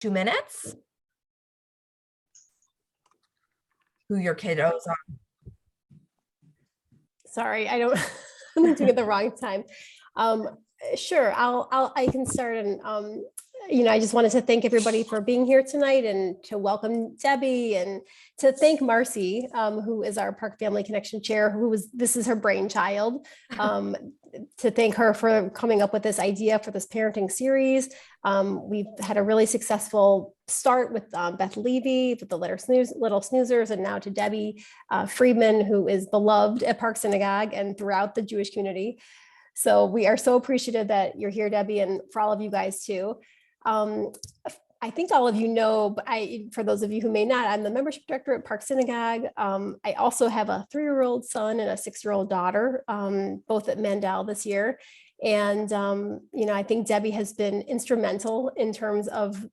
2 minutes. Who your kiddos are. Sorry, I don't, I'm doing it the wrong time. Sure, I can start. And, I just wanted to thank everybody for being here tonight, and to welcome Debbie, and to thank Marcy, who is our Park Family Connection Chair, this is her brainchild. To thank her for coming up with this idea for this parenting series. We've had a really successful start with Beth Levy, with the Little Snoozers, and now to Debbie Friedman, who is beloved at Park Synagogue and throughout the Jewish community. So we are so appreciative that you're here, Debbie, and for all of you guys too. I think all of you know, but for those of you who may not, I'm the membership director at Park Synagogue. I also have a 3-year-old son and a 6-year-old daughter, both at Mandel this year. And, I think Debbie has been instrumental in terms of,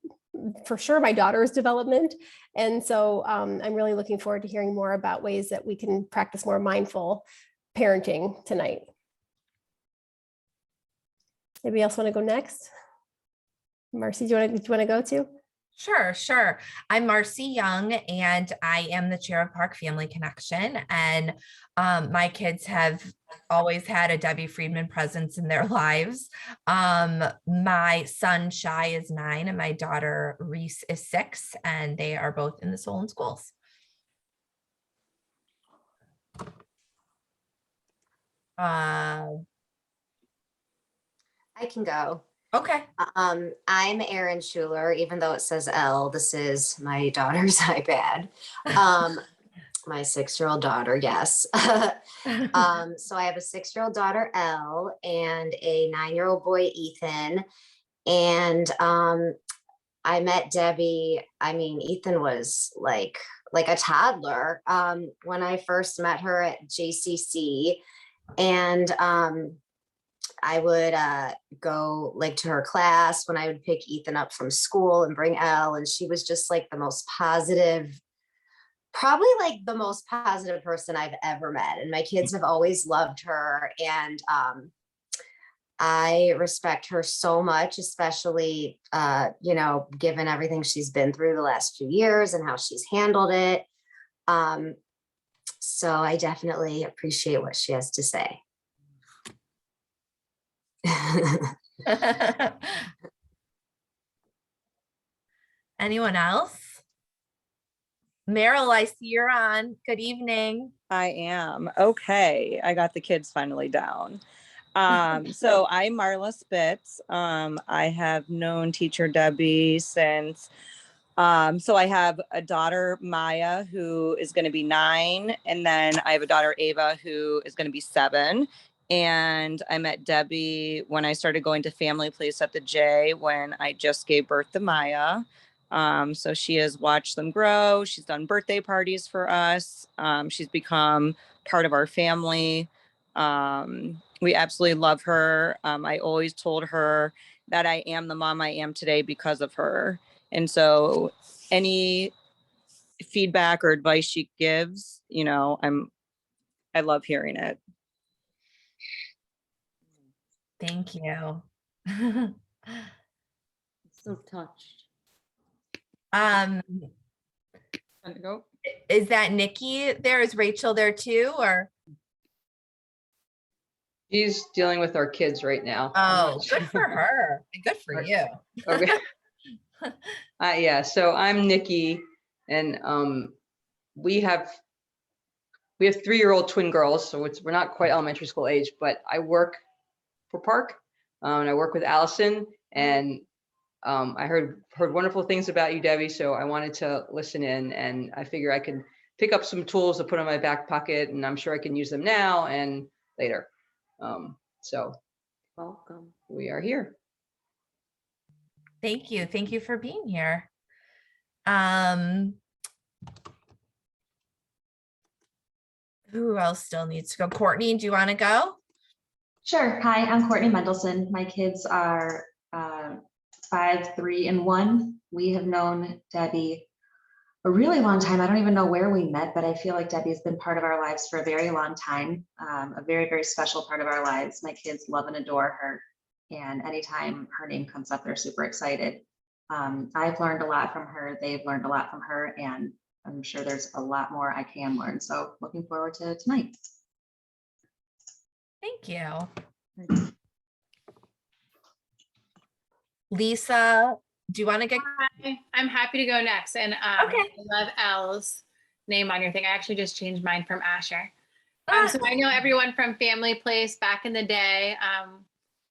for sure, my daughter's development. And so I'm really looking forward to hearing more about ways that we can practice more mindful parenting tonight. Anybody else want to go next? Marcy, do you want to go too? Sure. I'm Marcy Young, and I am the chair of Park Family Connection. And my kids have always had a Debbie Friedman presence in their lives. My son Shai is 9, and my daughter Reese is 6, and they are both in the Solon schools. I can go. Okay. I'm Erin Schuler, even though it says L, this is my daughter's iPad. My 6-year-old daughter, yes. So I have a 6-year-old daughter, Elle, and a 9-year-old boy, Ethan. And I met Debbie. I mean, Ethan was like a toddler when I first met her at JCC. And I would go like to her class when I would pick Ethan up from school and bring Elle, and she was just like the most positive, probably like the most positive person I've ever met. And my kids have always loved her, and I respect her so much, especially given everything she's been through the last few years and how she's handled it. So I definitely appreciate what she has to say. Anyone else? Meryl, I see you're on. Good evening. I am. Okay. I got the kids finally down. So I'm Marla Spitz. I have known teacher Debbie since, so I have a daughter, Maya, who is going to be 9. And then I have a daughter, Ava, who is going to be 7. And I met Debbie when I started going to Family Place at the J, when I just gave birth to Maya. So she has watched them grow. She's done birthday parties for us. She's become part of our family. We absolutely love her. I always told her that I am the mom I am today because of her. And so any feedback or advice she gives, I love hearing it. Thank you. So touched. Go. Is that Nikki there? Is Rachel there too, or? She's dealing with our kids right now. Oh, good for her. Good for you. Okay. Yeah, so I'm Nikki, and we have 3-year-old twin girls, so we're not quite elementary school age, but I work for Park, and I work with Allison, and I heard wonderful things about you, Debbie, so I wanted to listen in, and I figure I could pick up some tools to put in my back pocket, and I'm sure I can use them now and later. So Welcome. we are here. Thank you. Thank you for being here. Who else still needs to go? Courtney, do you want to go? Sure. Hi, I'm Courtney Mendelson. My kids are 5, 3, and 1. We have known Debbie a really long time. I don't even know where we met, but I feel like Debbie has been part of our lives for a very long time. A very, very special part of our lives. My kids love and adore her. And anytime her name comes up, they're super excited. I've learned a lot from her. They've learned a lot from her, and I'm sure there's a lot more I can learn. So looking forward to tonight. Thank you. Lisa, do you want to get? Hi, I'm happy to go next. And Okay. I love Elle's name on your thing. I actually just changed mine from Asher. Ah. So I know everyone from Family Place back in the day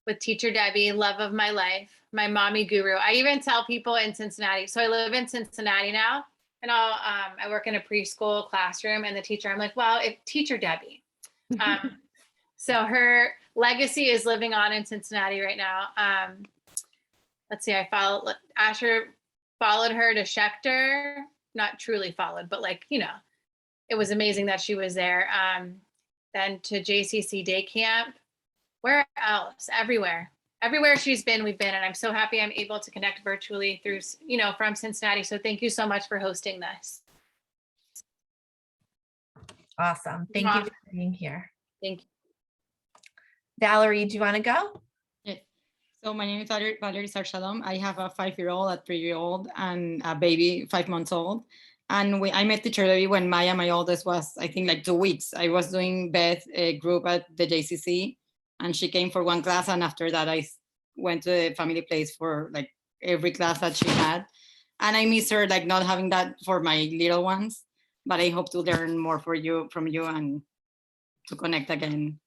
with Teacher Debbie, love of my life, my mommy guru. I even tell people in Cincinnati. So I live in Cincinnati now, and I work in a preschool classroom, and the teacher, I'm like, well, if Teacher Debbie. So her legacy is living on in Cincinnati right now. Let's see, Asher followed her to Schechter, not truly followed, but like, you know, it was amazing that she was there. Then to JCC Day Camp, where else? Everywhere she's been, we've been, and I'm so happy I'm able to connect virtually through, you know, from Cincinnati. So thank you so much for hosting this. Awesome. Thank you for being here. Thank you. Valerie, do you want to go? Yes. So my name is Valerie Sarshalom. I have a 5-year-old, a 3-year-old, and a baby 5 months old. And I met Teacher Debbie when Maya, my oldest, was, I think, like 2 weeks. I was doing Beth a group at the JCC, and she came for one class. And after that, I went to the Family Place for like every class that she had. And I miss her, like not having that for my little ones. But I hope to learn more from you and to connect again.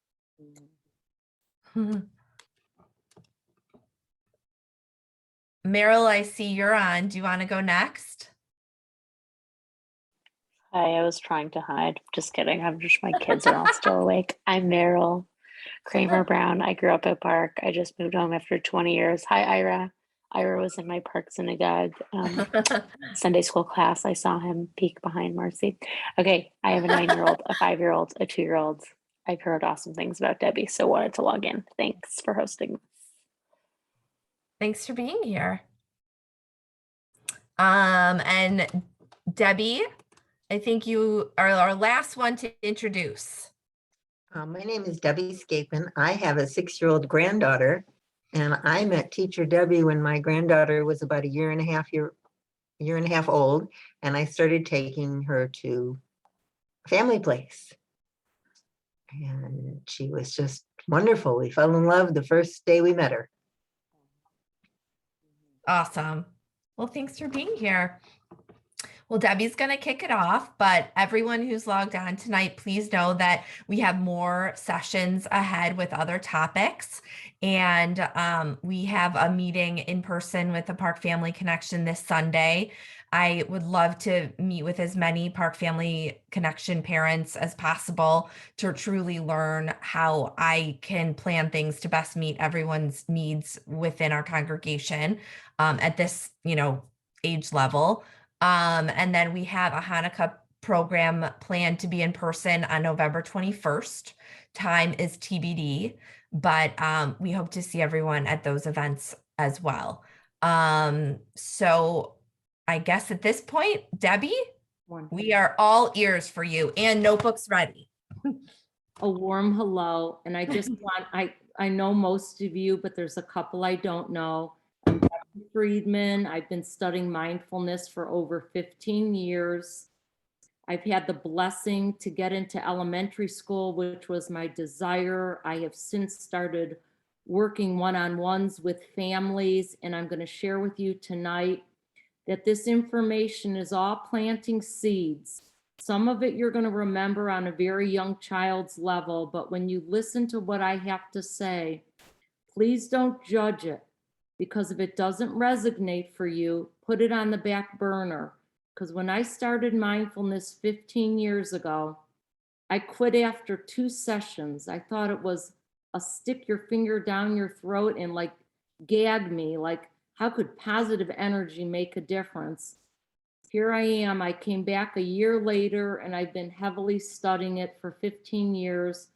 Meryl, I see you're on. Do you want to go next? Hi, I was trying to hide. Just kidding. My kids are all still awake. I'm Meryl Kramer Brown. I grew up at Park. I just moved home after 20 years. Hi, Ira. Ira was in my Park Synagogue Sunday school class. I saw him peek behind Marcy. Okay, I have a 9-year-old, a 5-year-old, a 2-year-old. I've heard awesome things about Debbie, so wanted to log in. Thanks for hosting this. Thanks for being here. And Debbie, I think you are our last one to introduce. My name is Debbie Scapin. I have a 6-year-old granddaughter, and I met Teacher Debbie when my granddaughter was about a year and a half old, and I started taking her to Family Place. And she was just wonderful. We fell in love the first day we met her. Awesome. Well, thanks for being here. Well, Debbie's going to kick it off, but everyone who's logged on tonight, please know that we have more sessions ahead with other topics. And we have a meeting in person with the Park Family Connection this Sunday. I would love to meet with as many Park Family Connection parents as possible to truly learn how I can plan things to best meet everyone's needs within our congregation at this, age level. And then we have a Hanukkah program planned to be in person on November 21st. Time is TBD, but we hope to see everyone at those events as well. So I guess at this point, Debbie, we are all ears for you and notebooks ready. A warm hello. And I just want, I know most of you, but there's a couple I don't know. I'm Dr. Friedman. I've been studying mindfulness for over 15 years. I've had the blessing to get into elementary school, which was my desire. I have since started working one-on-ones with families, and I'm going to share with you tonight that this information is all planting seeds. Some of it you're going to remember on a very young child's level, but when you listen to what I have to say, please don't judge it, because if it doesn't resonate for you, put it on the back burner. Because when I started mindfulness 15 years ago, I quit after 2 sessions. I thought it was a stick your finger down your throat and like gag me, like how could positive energy make a difference? Here I am. I came back a year later and I've been heavily studying it for 15 years.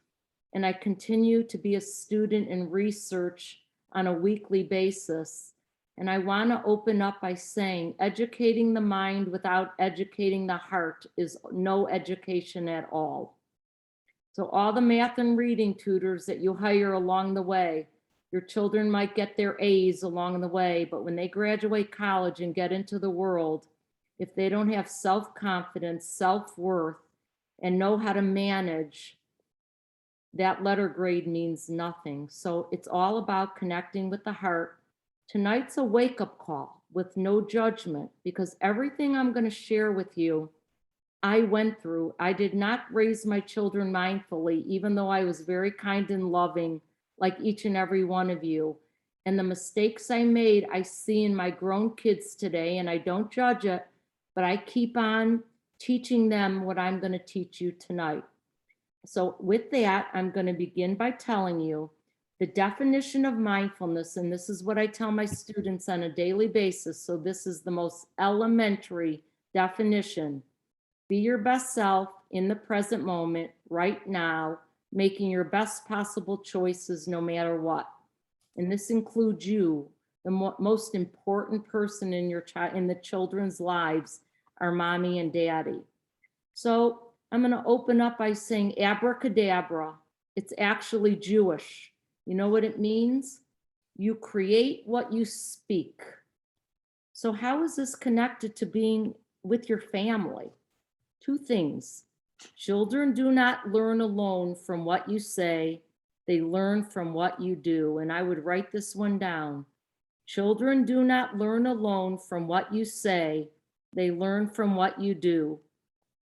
And I continue to be a student in research on a weekly basis. And I want to open up by saying educating the mind without educating the heart is no education at all. So all the math and reading tutors that you hire along the way, Your children might get their A's along the way, but when they graduate college and get into the world, if they don't have self-confidence, self-worth, and know how to manage, that letter grade means nothing. So it's all about connecting with the heart. Tonight's a wake-up call with no judgment, because everything I'm going to share with you, I went through. I did not raise my children mindfully, even though I was very kind and loving, like each and every one of you. And the mistakes I made, I see in my grown kids today, and I don't judge it, but I keep on teaching them what I'm going to teach you tonight. So with that, I'm going to begin by telling you the definition of mindfulness, and this is what I tell my students on a daily basis. So this is the most elementary definition. Be your best self in the present moment, right now, making your best possible choices no matter what. And this includes you. The most important person in the children's lives are mommy and daddy. So I'm going to open up by saying abracadabra. It's actually Jewish. You know what it means? You create what you speak. So how is this connected to being with your family? Two things. Children do not learn alone from what you say. They learn from what you do. And I would write this one down. Children do not learn alone from what you say. They learn from what you do.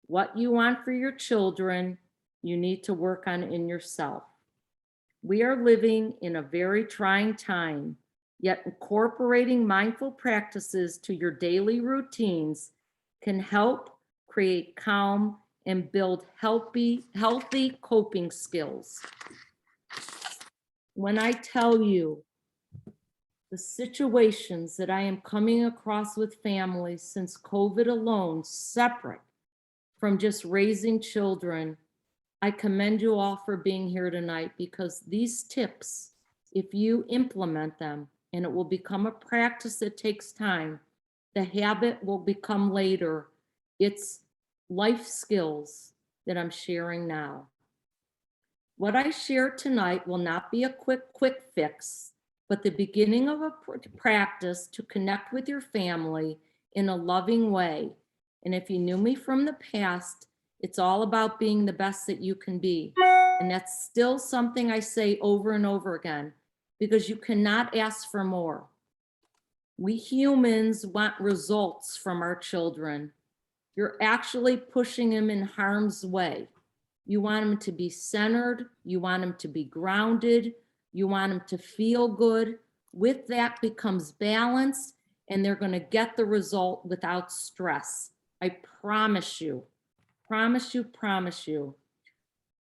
What you want for your children, you need to work on in yourself. We are living in a very trying time, yet incorporating mindful practices to your daily routines can help create calm and build healthy coping skills. When I tell you the situations that I am coming across with families since COVID alone, separate from just raising children, I commend you all for being here tonight, because these tips, if you implement them, and it will become a practice that takes time, the habit will become later. It's life skills that I'm sharing now. What I share tonight will not be a quick fix, but the beginning of a practice to connect with your family in a loving way. And if you knew me from the past, it's all about being the best that you can be. And that's still something I say over and over again, because you cannot ask for more. We humans want results from our children. You're actually pushing them in harm's way. You want them to be centered. You want them to be grounded. You want them to feel good. With that becomes balance, and they're going to get the result without stress. I promise you, promise you, promise you.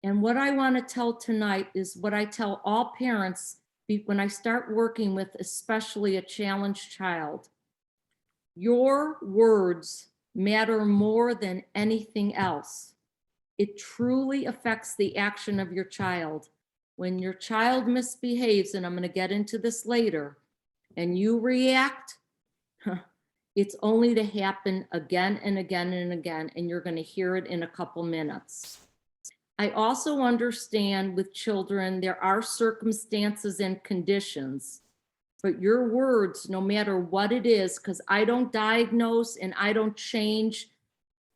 And what I want to tell tonight is what I tell all parents when I start working with especially a challenged child. Your words matter more than anything else. It truly affects the action of your child. When your child misbehaves, and I'm going to get into this later, and you react, it's only to happen again and again and again, and you're going to hear it in a couple minutes. I also understand with children, there are circumstances and conditions, but your words, no matter what it is, because I don't diagnose and I don't change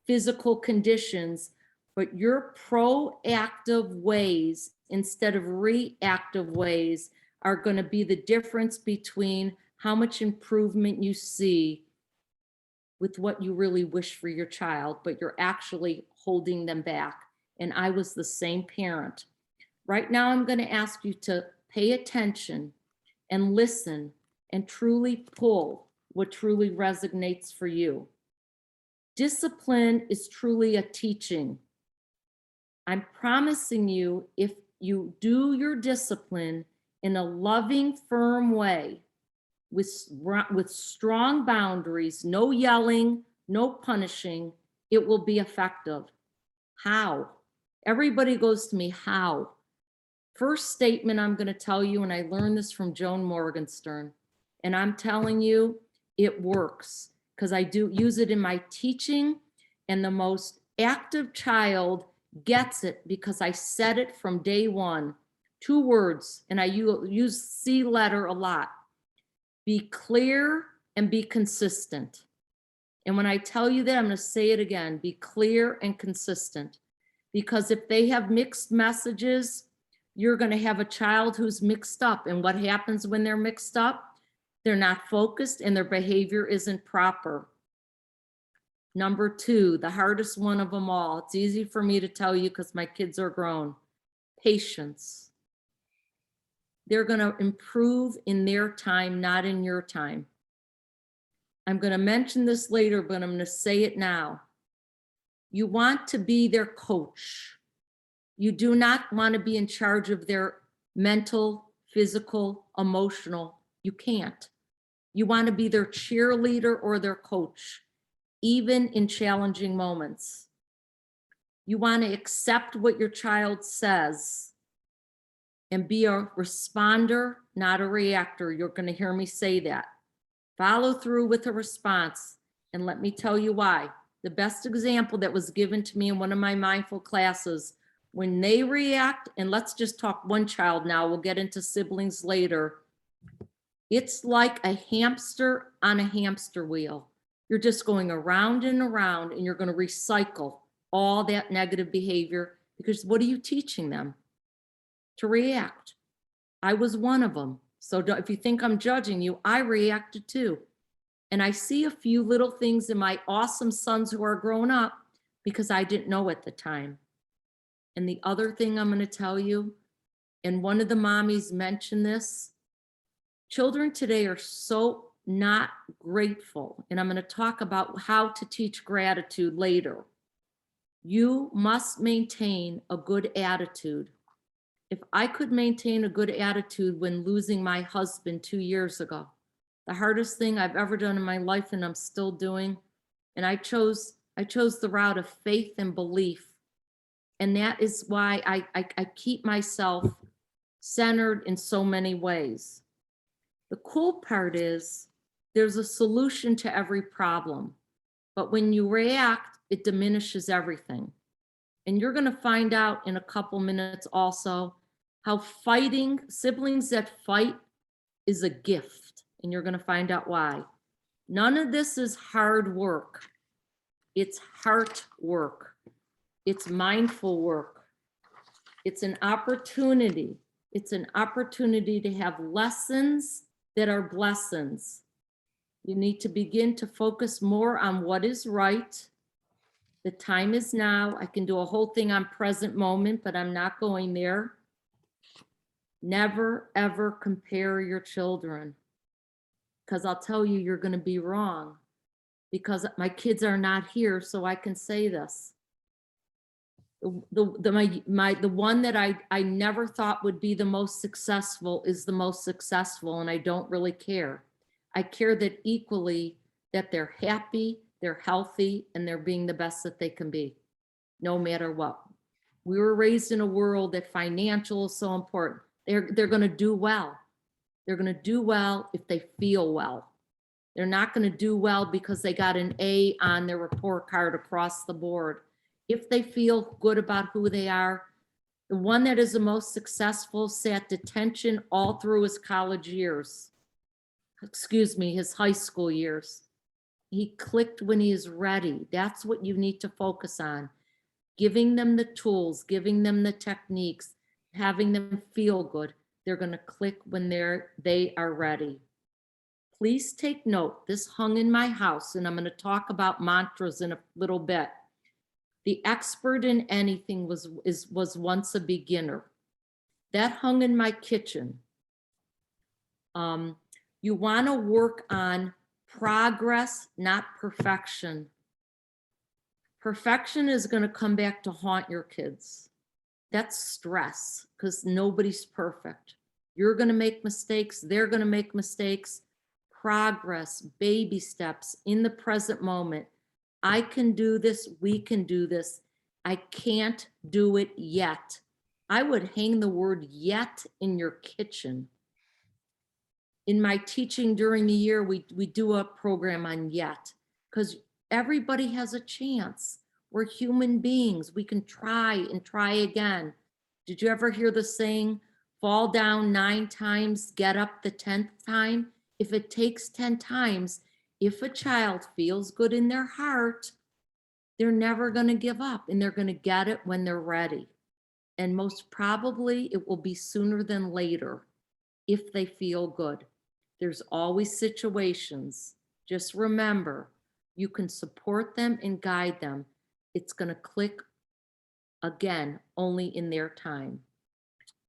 physical conditions, but your proactive ways instead of reactive ways are going to be the difference between how much improvement you see with what you really wish for your child, but you're actually holding them back. And I was the same parent. Right now, I'm going to ask you to pay attention and listen and truly pull what truly resonates for you. Discipline is truly a teaching. I'm promising you, if you do your discipline in a loving, firm way, with strong boundaries, no yelling, no punishing, it will be effective. How? Everybody goes to me, how? First statement I'm going to tell you, and I learned this from Joan Morgenstern, and I'm telling you, it works, because I do use it in my teaching, and the most active child gets it because I said it from day one. 2 words, and I use C letter a lot. Be clear and be consistent. And when I tell you that, I'm going to say it again, be clear and consistent. Because if they have mixed messages, you're going to have a child who's mixed up. And what happens when they're mixed up? They're not focused and their behavior isn't proper. Number 2, the hardest one of them all. It's easy for me to tell you because my kids are grown. Patience. They're going to improve in their time, not in your time. I'm going to mention this later, but I'm going to say it now. You want to be their coach. You do not want to be in charge of their mental, physical, emotional. You can't. You want to be their cheerleader or their coach, even in challenging moments. You want to accept what your child says and be a responder, not a reactor. You're going to hear me say that. Follow through with a response. And let me tell you why. The best example that was given to me in one of my mindful classes, when they react, and let's just talk one child now, we'll get into siblings later. It's like a hamster on a hamster wheel. You're just going around and around, and you're going to recycle all that negative behavior, because what are you teaching them? To react. I was one of them. So if you think I'm judging you, I reacted too. And I see a few little things in my awesome sons who are grown up because I didn't know at the time. And the other thing I'm going to tell you, and one of the mommies mentioned this, children today are so not grateful. And I'm going to talk about how to teach gratitude later. You must maintain a good attitude. If I could maintain a good attitude when losing my husband 2 years ago, the hardest thing I've ever done in my life, and I'm still doing, and I chose the route of faith and belief. And that is why I keep myself centered in so many ways. The cool part is there's a solution to every problem, but when you react, it diminishes everything. And you're going to find out in a couple minutes also how fighting, siblings that fight, is a gift. And you're going to find out why. None of this is hard work. It's heart work. It's mindful work. It's an opportunity. It's an opportunity to have lessons that are blessings. You need to begin to focus more on what is right. The time is now. I can do a whole thing on present moment, but I'm not going there. Never, ever compare your children, because I'll tell you, you're going to be wrong, because my kids are not here, so I can say this. The one that I never thought would be the most successful is the most successful, and I don't really care. I care that equally that they're happy, they're healthy, and they're being the best that they can be, no matter what. We were raised in a world that financial is so important. They're going to do well. They're going to do well if they feel well. They're not going to do well because they got an A on their report card across the board. If they feel good about who they are, the one that is the most successful sat detention all through his college years. Excuse me, his high school years. He clicked when he is ready. That's what you need to focus on. Giving them the tools, giving them the techniques, having them feel good. They're going to click when they are ready. Please take note. This hung in my house, and I'm going to talk about mantras in a little bit. The expert in anything was once a beginner. That hung in my kitchen. You want to work on progress, not perfection. Perfection is going to come back to haunt your kids. That's stress, because nobody's perfect. You're going to make mistakes. They're going to make mistakes. Progress, baby steps in the present moment. I can do this. We can do this. I can't do it yet. I would hang the word yet in your kitchen. In my teaching during the year, we do a program on yet, because everybody has a chance. We're human beings. We can try and try again. Did you ever hear the saying, fall down 9 times, get up the 10th time. If it takes 10 times, if a child feels good in their heart, they're never going to give up, and they're going to get it when they're ready. And most probably it will be sooner than later if they feel good. There's always situations. Just remember, you can support them and guide them. It's going to click again, only in their time.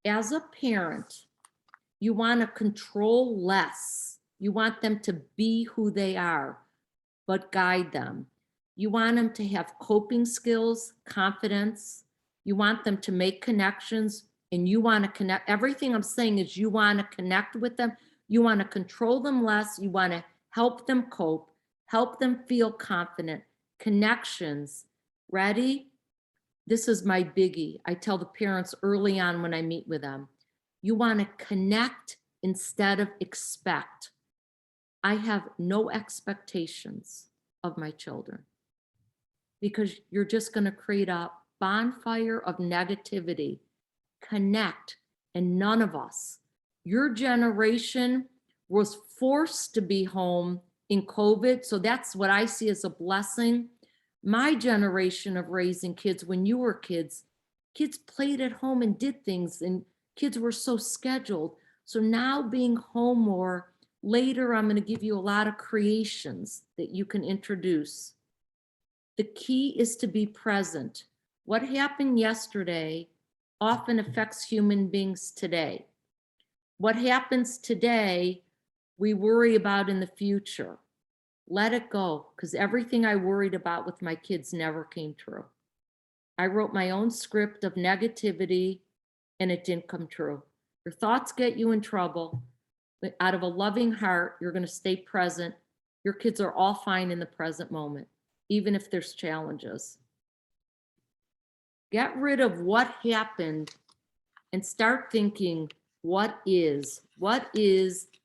As a parent, you want to control less. You want them to be who they are, but guide them. You want them to have coping skills, confidence. You want them to make connections, and you want to connect. Everything I'm saying is you want to connect with them. You want to control them less. You want to help them cope, help them feel confident. Connections. Ready? This is my biggie. I tell the parents early on when I meet with them, you want to connect instead of expect. I have no expectations of my children because you're just going to create a bonfire of negativity. Connect. And none of us, your generation was forced to be home in COVID. So that's what I see as a blessing. My generation of raising kids, when you were kids played at home and did things, and kids were so scheduled. So now being home more, later I'm going to give you a lot of creations that you can introduce. The key is to be present. What happened yesterday often affects human beings today. What happens today, we worry about in the future. Let it go, because everything I worried about with my kids never came true. I wrote my own script of negativity and it didn't come true. Your thoughts get you in trouble, but out of a loving heart, you're going to stay present. Your kids are all fine in the present moment, even if there's challenges. Get rid of what happened and start thinking, what is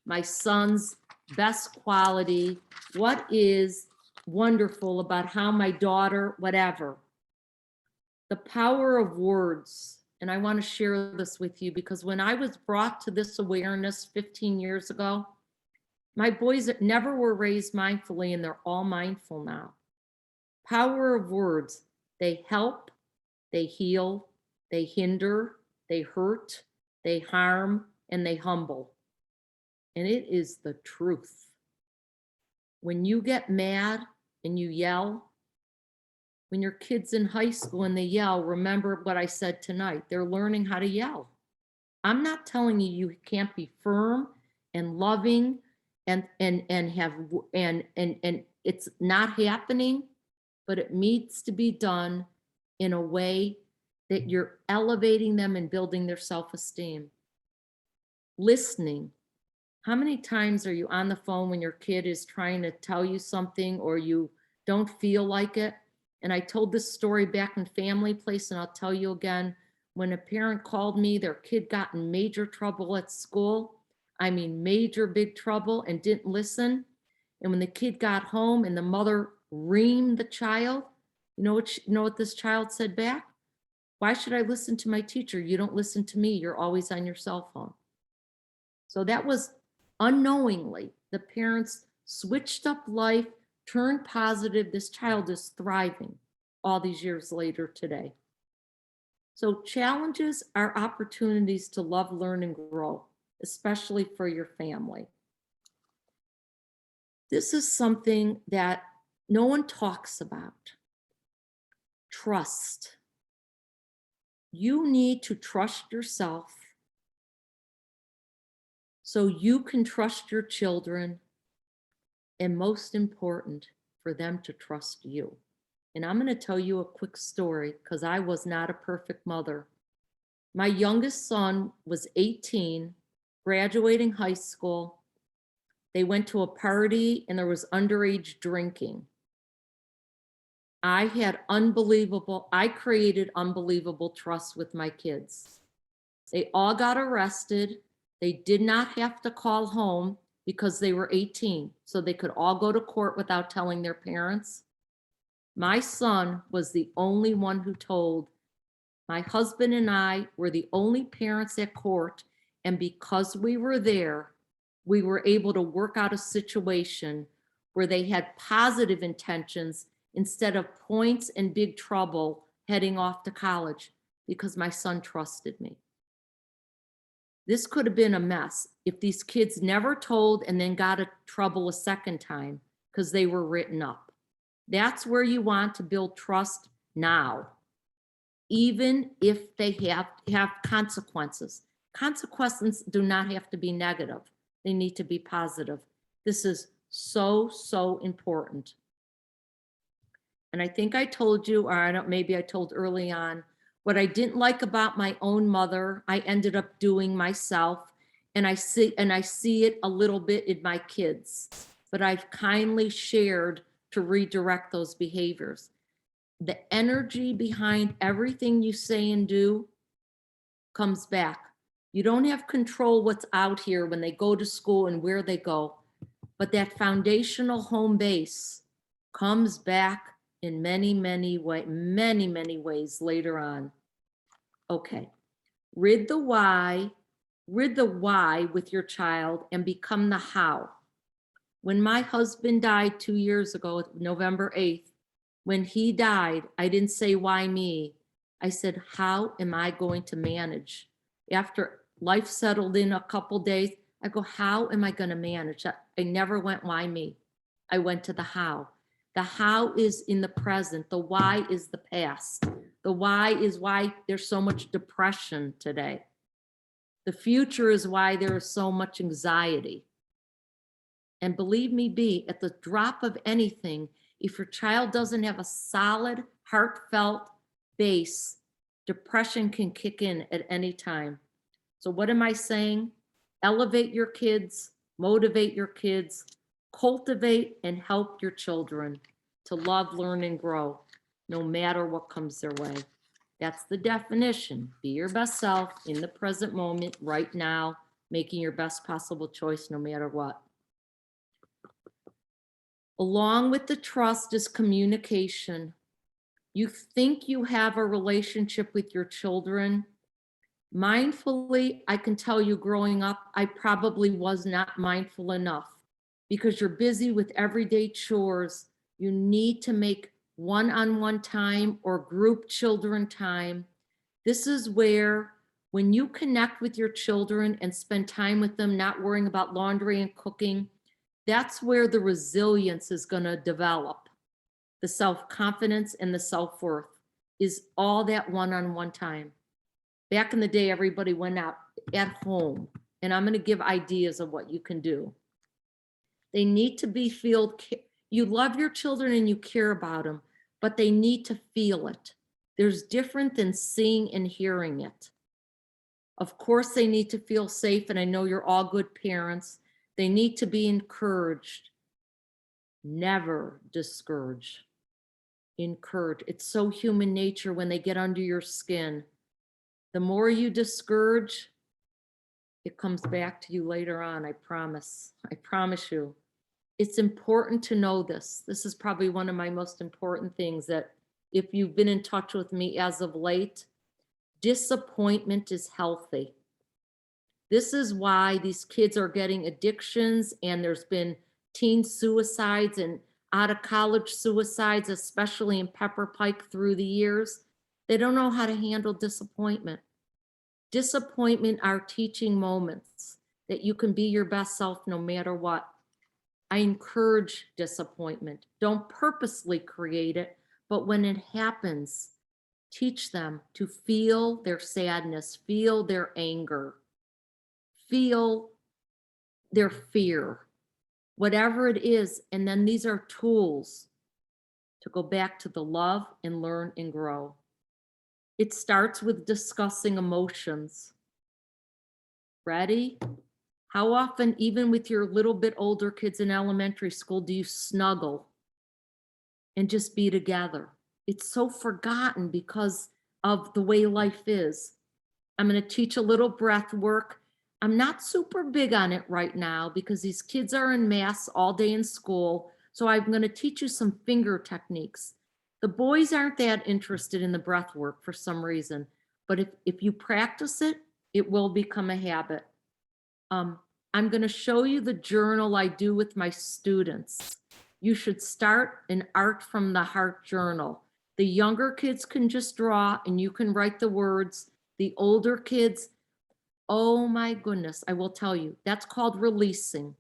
my son's best quality? What is wonderful about how my daughter, whatever. The power of words. And I want to share this with you because when I was brought to this awareness 15 years ago, my boys never were raised mindfully and they're all mindful now. Power of words. They help, they heal, they hinder, they hurt, they harm, and they humble. And it is the truth. When you get mad and you yell, when your kid's in high school and they yell, remember what I said tonight. They're learning how to yell. I'm not telling you you can't be firm and loving and it's not happening, but it needs to be done in a way that you're elevating them and building their self-esteem. Listening. How many times are you on the phone when your kid is trying to tell you something or you don't feel like it? And I told this story back in Family Place, and I'll tell you again, when a parent called me, their kid got in major trouble at school. I mean, major big trouble, and didn't listen. And when the kid got home and the mother reamed the child, you know what this child said back? Why should I listen to my teacher? You don't listen to me. You're always on your cell phone. So that was unknowingly, the parents switched up life, turned positive. This child is thriving all these years later today. So challenges are opportunities to love, learn, and grow, especially for your family. This is something that no one talks about. Trust. You need to trust yourself so you can trust your children, and most important, for them to trust you. And I'm going to tell you a quick story because I was not a perfect mother. My youngest son was 18, graduating high school. They went to a party and there was underage drinking. I created unbelievable trust with my kids. They all got arrested. They did not have to call home because they were 18, so they could all go to court without telling their parents. My son was the only one who told. My husband and I were the only parents at court, And because we were there, we were able to work out a situation where they had positive intentions instead of points and big trouble heading off to college, because my son trusted me. This could have been a mess if these kids never told and then got in trouble a second time because they were written up. That's where you want to build trust now, even if they have consequences. Consequences do not have to be negative. They need to be positive. This is so, so important. And I think I told you, or maybe I told early on, what I didn't like about my own mother, I ended up doing myself. And I see it a little bit in my kids, but I've kindly shared to redirect those behaviors. The energy behind everything you say and do comes back. You don't have control what's out here when they go to school and where they go, but that foundational home base comes back in many ways later on. Okay, rid the why with your child and become the how. When my husband died 2 years ago, November 8th, when he died, I didn't say, why me? I said, how am I going to manage? After life settled in a couple days, I go, how am I going to manage? I never went, why me? I went to the how. The how is in the present. The why is the past. The why is why there's so much depression today. The future is why there is so much anxiety. And believe me, at the drop of anything, if your child doesn't have a solid, heartfelt base, depression can kick in at any time. So what am I saying? Elevate your kids, motivate your kids, cultivate and help your children to love, learn, and grow, no matter what comes their way. That's the definition. Be your best self in the present moment, right now, making your best possible choice no matter what. Along with the trust is communication. You think you have a relationship with your children. Mindfully, I can tell you growing up, I probably was not mindful enough because you're busy with everyday chores. You need to make one-on-one time or group children time. This is where, when you connect with your children and spend time with them, not worrying about laundry and cooking, that's where the resilience is going to develop. The self-confidence and the self-worth is all that one-on-one time. Back in the day, everybody went out at home, and I'm going to give ideas of what you can do. They need to be you love your children and you care about them, but they need to feel it. There's different than seeing and hearing it. Of course, they need to feel safe, and I know you're all good parents. They need to be encouraged. Never discourage. Encourage. It's so human nature when they get under your skin. The more you discourage, it comes back to you later on, I promise. I promise you. It's important to know this. This is probably one of my most important things, that if you've been in touch with me as of late, disappointment is healthy. This is why these kids are getting addictions, and there's been teen suicides and out of college suicides, especially in Pepper Pike through the years. They don't know how to handle disappointment. Disappointment are teaching moments that you can be your best self no matter what. I encourage disappointment. Don't purposely create it, but when it happens, teach them to feel their sadness, feel their anger, feel their fear, whatever it is. And then these are tools to go back to the love and learn and grow. It starts with discussing emotions. Ready? How often, even with your little bit older kids in elementary school, do you snuggle and just be together? It's so forgotten because of the way life is. I'm going to teach a little breath work. I'm not super big on it right now because these kids are in mass all day in school. So I'm going to teach you some finger techniques. The boys aren't that interested in the breath work for some reason, but if you practice it, it will become a habit. I'm going to show you the journal I do with my students. You should start an Art from the Heart journal. The younger kids can just draw and you can write the words. The older kids, oh my goodness, I will tell you, that's called releasing.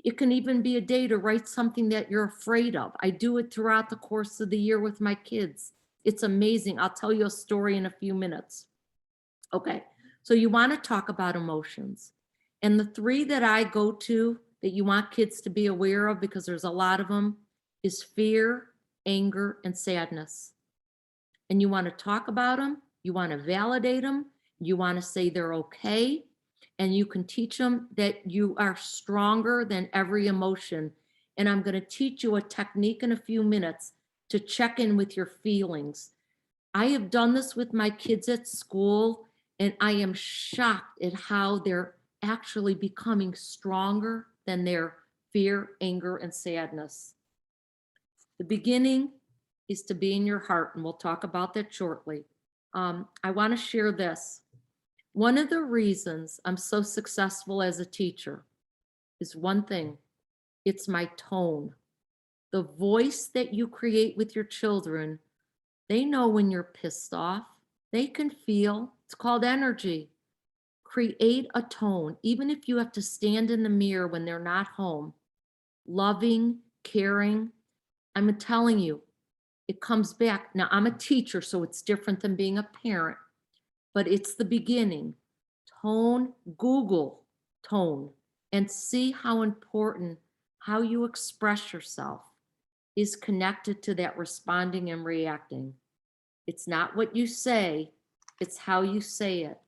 It can even be a day to write something that you're afraid of. I do it throughout the course of the year with my kids. It's amazing. I'll tell you a story in a few minutes. Okay, so you want to talk about emotions. And the three that I go to that you want kids to be aware of, because there's a lot of them, is fear, anger, and sadness. And you want to talk about them, you want to validate them, you want to say they're okay, and you can teach them that you are stronger than every emotion. And I'm going to teach you a technique in a few minutes to check in with your feelings. I have done this with my kids at school, and I am shocked at how they're actually becoming stronger than their fear, anger, and sadness. The beginning is to be in your heart, and we'll talk about that shortly. I want to share this. One of the reasons I'm so successful as a teacher is one thing. It's my tone. The voice that you create with your children, they know when you're pissed off. They can feel. It's called energy. Create a tone, even if you have to stand in the mirror when they're not home. Loving, caring. I'm telling you, it comes back. Now, I'm a teacher, so it's different than being a parent, but it's the beginning. Tone, Google tone, and see how important how you express yourself is connected to that responding and reacting. It's not what you say, it's how you say it.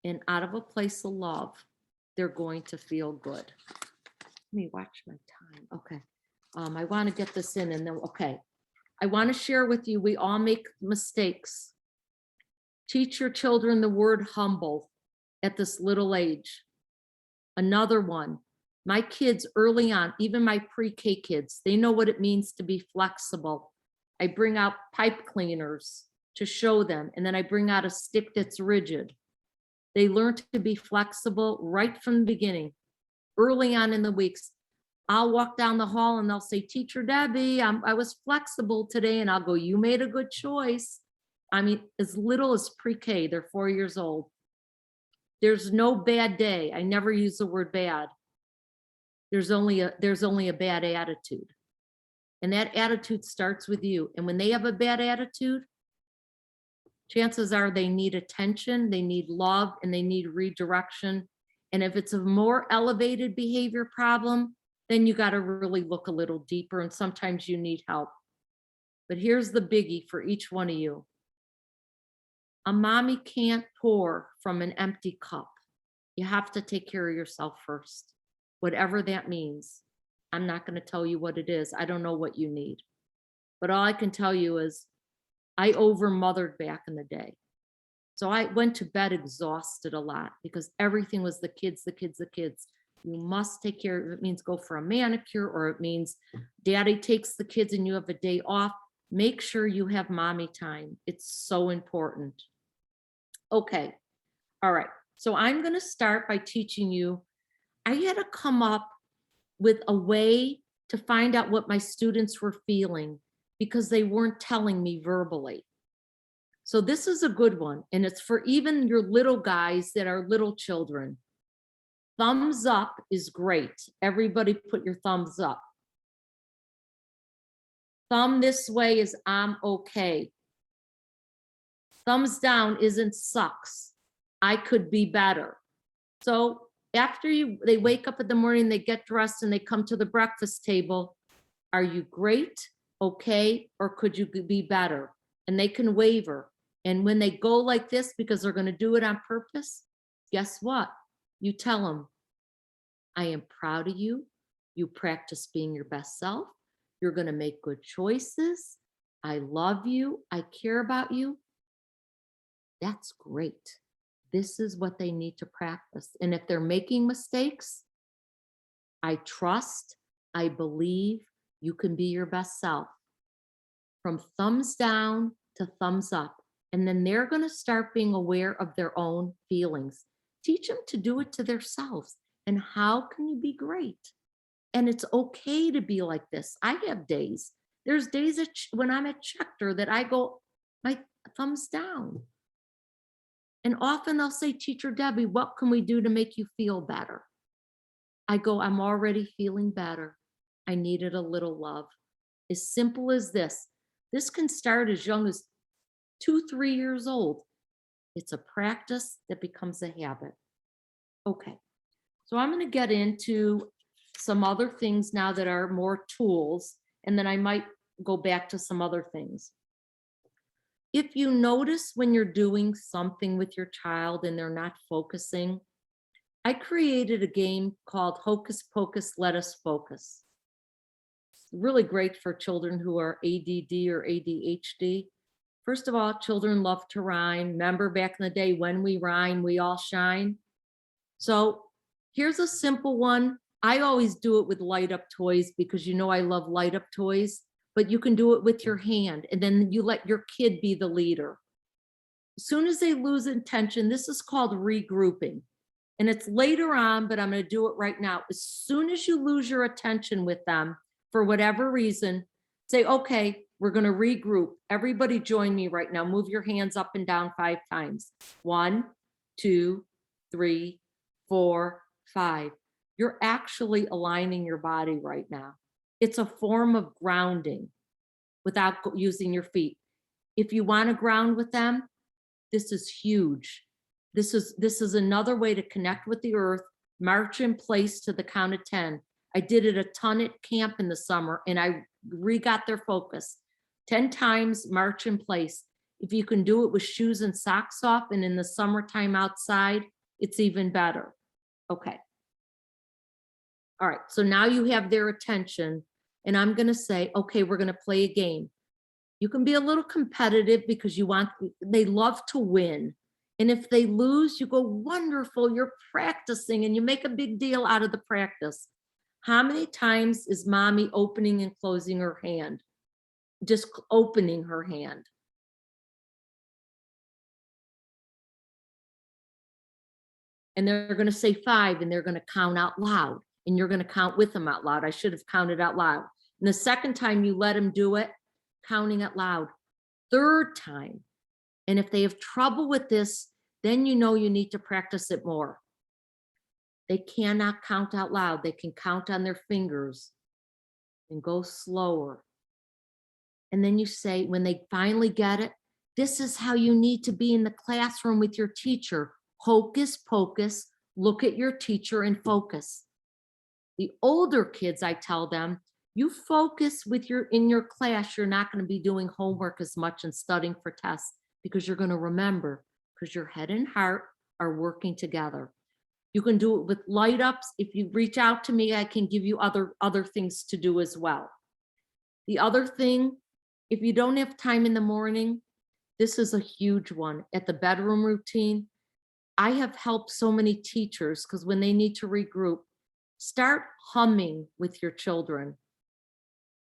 And out of a place of love, they're going to feel good. Let me watch my time. Okay. I want to get this in and then, okay. I want to share with you, we all make mistakes. Teach your children the word humble at this little age. Another one, my kids early on, even my pre-K kids, they know what it means to be flexible. I bring out pipe cleaners to show them, and then I bring out a stick that's rigid. They learn to be flexible right from the beginning. Early on in the weeks, I'll walk down the hall and they'll say, Teacher Debbie, I was flexible today. And I'll go, you made a good choice. I mean, as little as pre-K, they're 4 years old. There's no bad day. I never use the word bad. There's only a bad attitude. And that attitude starts with you. And when they have a bad attitude, chances are they need attention, they need love, and they need redirection. And if it's a more elevated behavior problem, then you got to really look a little deeper, and sometimes you need help. But here's the biggie for each one of you. A mommy can't pour from an empty cup. You have to take care of yourself first, whatever that means. I'm not going to tell you what it is. I don't know what you need. But all I can tell you is I over-mothered back in the day. So I went to bed exhausted a lot because everything was the kids, the kids, the kids. You must take care of it. It means go for a manicure, or it means daddy takes the kids and you have a day off. Make sure you have mommy time. It's so important. Okay. All right. So I'm going to start by teaching you. I had to come up with a way to find out what my students were feeling because they weren't telling me verbally. So this is a good one. And it's for even your little guys that are little children. Thumbs up is great. Everybody put your thumbs up. Thumb this way is I'm okay. Thumbs down isn't sucks. I could be better. So after they wake up in the morning, they get dressed and they come to the breakfast table. Are you great, okay, or could you be better? And they can waver. And when they go like this, because they're going to do it on purpose, guess what? You tell them, I am proud of you. You practice being your best self. You're going to make good choices. I love you. I care about you. That's great. This is what they need to practice. And if they're making mistakes, I trust, I believe you can be your best self. From thumbs down to thumbs up. And then they're going to start being aware of their own feelings. teach them to do it to themselves. And how can you be great? And it's okay to be like this. I have days. There's days when I'm at Chapter that I go, my thumbs down. And often they'll say, Teacher Debbie, what can we do to make you feel better? I go, I'm already feeling better. I needed a little love. As simple as this. This can start as young as 2-3 years old. It's a practice that becomes a habit. Okay, so I'm going to get into some other things now that are more tools, and then I might go back to some other things. If you notice when you're doing something with your child and they're not focusing, I created a game called Hocus Pocus, Let Us Focus. It's really great for children who are ADD or ADHD. First of all, children love to rhyme. Remember back in the day, when we rhyme, we all shine. So here's a simple one. I always do it with light up toys because you know I love light up toys, but you can do it with your hand and then you let your kid be the leader. As soon as they lose intention, this is called regrouping. And it's later on, but I'm going to do it right now. As soon as you lose your attention with them, for whatever reason, say, okay, we're going to regroup. Everybody join me right now. Move your hands up and down 5 times. 1, 2, 3, 4, 5. You're actually aligning your body right now. It's a form of grounding without using your feet. If you want to ground with them, this is huge. This is another way to connect with the earth, march in place to the count of 10. I did it a ton at camp in the summer and I re-got their focus. 10 times march in place. If you can do it with shoes and socks off and in the summertime outside, it's even better. Okay. All right, so now you have their attention and I'm gonna say, okay, we're gonna play a game. You can be a little competitive because they love to win. And if they lose, you go, wonderful, you're practicing and you make a big deal out of the practice. How many times is mommy opening and closing her hand? Just opening her hand. And they're going to say 5 and they're going to count out loud and you're going to count with them out loud. I should have counted out loud. And the second time you let them do it, counting out loud. Third time. And if they have trouble with this, then you know you need to practice it more. They cannot count out loud. They can count on their fingers and go slower. And then you say, when they finally get it, this is how you need to be in the classroom with your teacher. Hocus pocus, look at your teacher and focus. The older kids, I tell them, you focus in your class, you're not going to be doing homework as much and studying for tests because you're going to remember because your head and heart are working together. You can do it with light ups. If you reach out to me, I can give you other things to do as well. The other thing, if you don't have time in the morning, this is a huge one. At the bedroom routine, I have helped so many teachers because when they need to regroup, start humming with your children.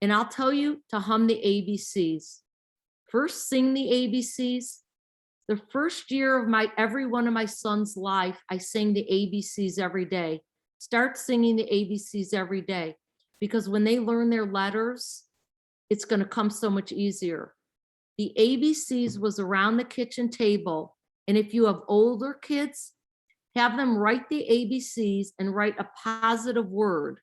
And I'll tell you to hum the ABCs. First, sing the ABCs. The first year of every one of my son's life, I sang the ABCs every day. Start singing the ABCs every day because when they learn their letters, it's going to come so much easier. The ABCs was around the kitchen table. And if you have older kids, have them write the ABCs and write a positive word.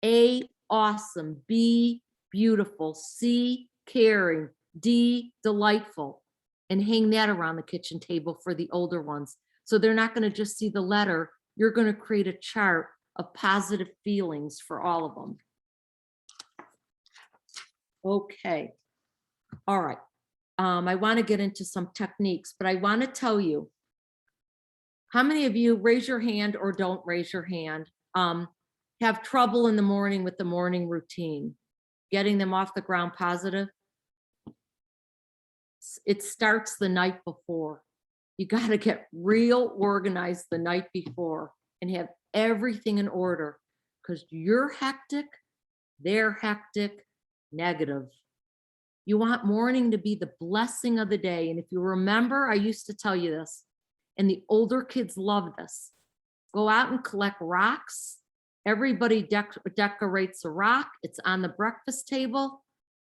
A, awesome. B, beautiful. C, caring. D, delightful. And hang that around the kitchen table for the older ones. So they're not going to just see the letter. You're going to create a chart of positive feelings for all of them. Okay. All right. I want to get into some techniques, but I want to tell you, how many of you, raise your hand or don't raise your hand, have trouble in the morning with the morning routine, getting them off the ground positive? It starts the night before. You got to get real organized the night before and have everything in order because you're hectic, they're hectic, negative. You want morning to be the blessing of the day. And if you remember, I used to tell you this, And the older kids love this. Go out and collect rocks. Everybody decorates a rock. It's on the breakfast table,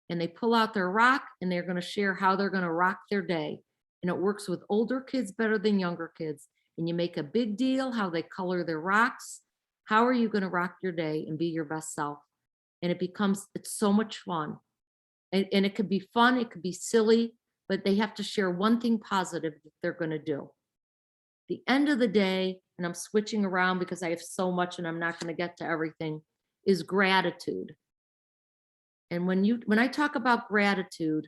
and they pull out their rock and they're going to share how they're going to rock their day. And it works with older kids better than younger kids. And you make a big deal how they color their rocks. How are you going to rock your day and be your best self? And it's so much fun. And it could be fun, it could be silly, but they have to share one thing positive that they're going to do. The end of the day, and I'm switching around because I have so much and I'm not going to get to everything, is gratitude. And when I talk about gratitude,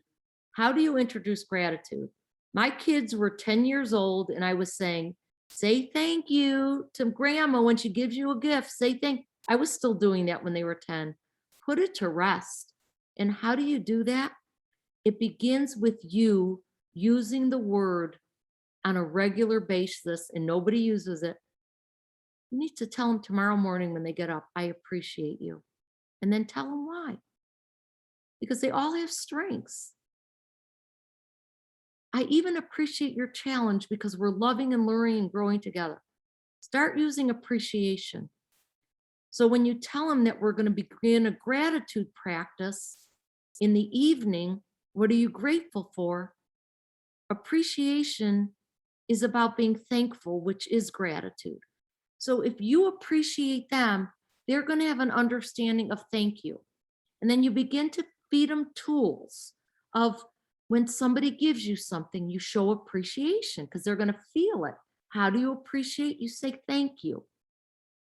how do you introduce gratitude? My kids were 10 years old and I was saying, say thank you to grandma when she gives you a gift. I was still doing that when they were 10. Put it to rest. And how do you do that? It begins with you using the word on a regular basis, and nobody uses it. You need to tell them tomorrow morning when they get up, I appreciate you. And then tell them why. Because they all have strengths. I even appreciate your challenge because we're loving and learning and growing together. Start using appreciation. So when you tell them that we're going to begin a gratitude practice in the evening, what are you grateful for? Appreciation is about being thankful, which is gratitude. So if you appreciate them, they're going to have an understanding of thank you. And then you begin to feed them tools of when somebody gives you something, you show appreciation because they're going to feel it. How do you appreciate? You say thank you.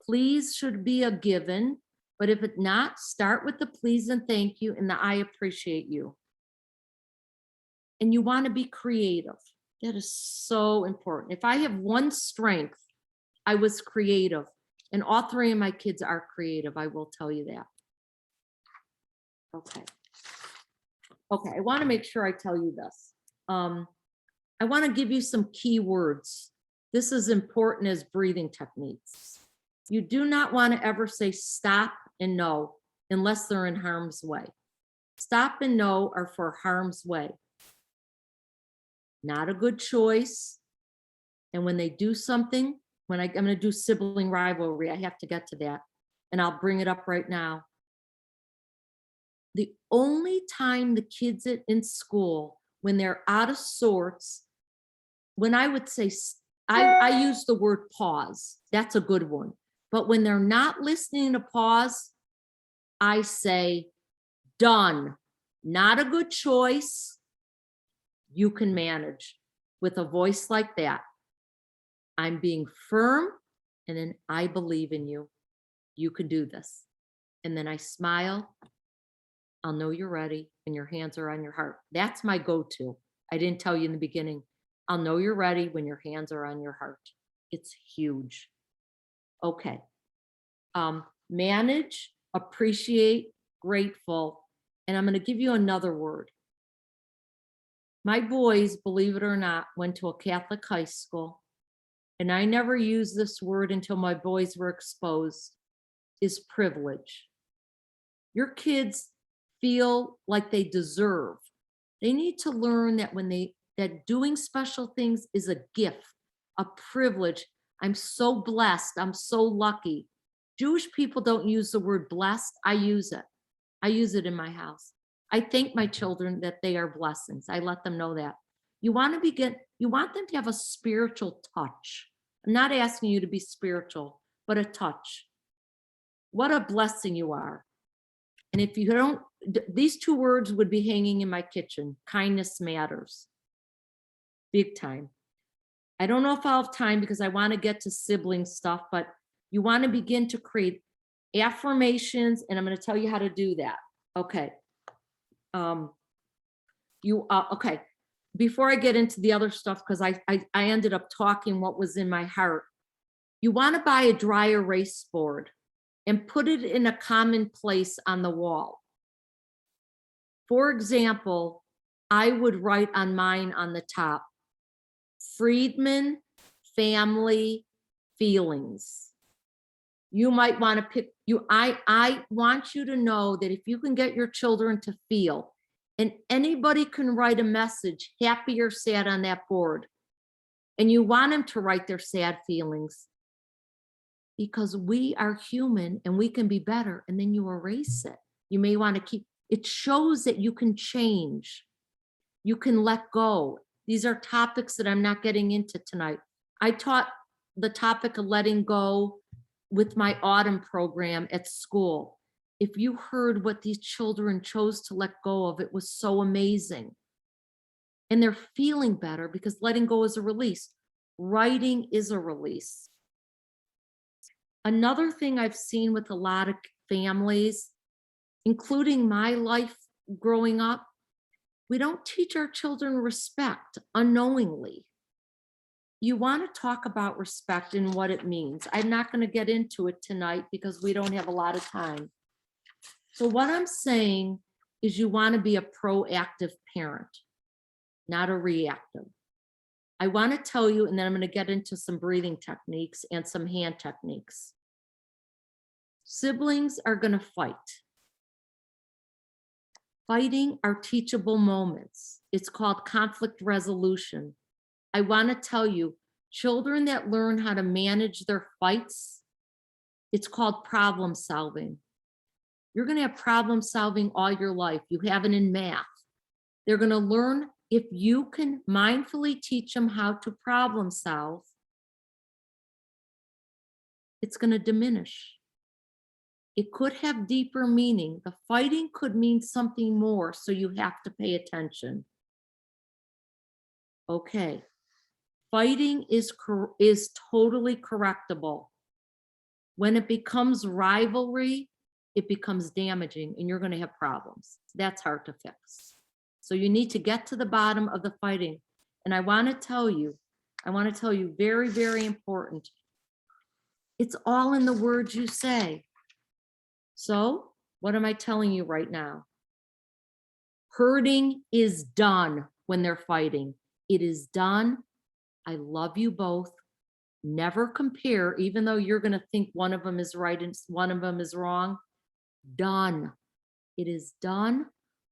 Please should be a given, but if it's not, start with the please and thank you and the I appreciate you. And you want to be creative. That is so important. If I have one strength, I was creative. And all three of my kids are creative, I will tell you that. Okay, I want to make sure I tell you this. I want to give you some key words. This is important as breathing techniques. You do not want to ever say stop and no unless they're in harm's way. Stop and no are for harm's way. Not a good choice. And when they do something, I'm going to do sibling rivalry, I have to get to that. And I'll bring it up right now. The only time the kids in school, when they're out of sorts, when I would say, I use the word pause. That's a good one. But when they're not listening to pause, I say, done. Not a good choice. You can manage. With a voice like that, I'm being firm, and then I believe in you. You can do this. And then I smile. I'll know you're ready, and your hands are on your heart. That's my go-to. I didn't tell you in the beginning. I'll know you're ready when your hands are on your heart. It's huge. Okay. Manage, appreciate, grateful. And I'm going to give you another word. My boys, believe it or not, went to a Catholic high school. And I never used this word until my boys were exposed, is privilege. Your kids feel like they deserve. They need to learn that that doing special things is a gift, a privilege. I'm so blessed. I'm so lucky. Jewish people don't use the word blessed. I use it. I use it in my house. I thank my children that they are blessings. I let them know that. You want them to have a spiritual touch. I'm not asking you to be spiritual, but a touch. What a blessing you are. And if you don't, these two words would be hanging in my kitchen. Kindness matters. Big time. I don't know if I'll have time because I want to get to sibling stuff, but you want to begin to create affirmations, and I'm going to tell you how to do that. Okay. Okay. Before I get into the other stuff, because I ended up talking what was in my heart. You want to buy a dry erase board and put it in a common place on the wall. For example, I would write on mine on the top, Friedman family feelings. You might want to pick I want you to know that if you can get your children to feel, and anybody can write a message, happy or sad, on that board. And you want them to write their sad feelings because we are human and we can be better. And then you erase it. You may want to keep, it shows that you can change. You can let go. These are topics that I'm not getting into tonight. I taught the topic of letting go with my autumn program at school. If you heard what these children chose to let go of, it was so amazing. And they're feeling better because letting go is a release. Writing is a release. Another thing I've seen with a lot of families, including my life growing up, we don't teach our children respect unknowingly. You want to talk about respect and what it means. I'm not going to get into it tonight because we don't have a lot of time. So what I'm saying is you want to be a proactive parent, not a reactive. I want to tell you, and then I'm going to get into some breathing techniques and some hand techniques. Siblings are going to fight. Fighting are teachable moments. It's called conflict resolution. I want to tell you, children that learn how to manage their fights, it's called problem solving. You're going to have problem solving all your life. You have it in math. They're going to learn, if you can mindfully teach them how to problem solve, it's going to diminish. It could have deeper meaning. The fighting could mean something more, so you have to pay attention. Okay. Fighting is totally correctable. When it becomes rivalry, it becomes damaging and you're going to have problems. That's hard to fix. So you need to get to the bottom of the fighting. And I want to tell you very, very important. It's all in the words you say. So what am I telling you right now? Hurting is done when they're fighting. It is done. I love you both. Never compare, even though you're going to think one of them is right and one of them is wrong. Done. It is done.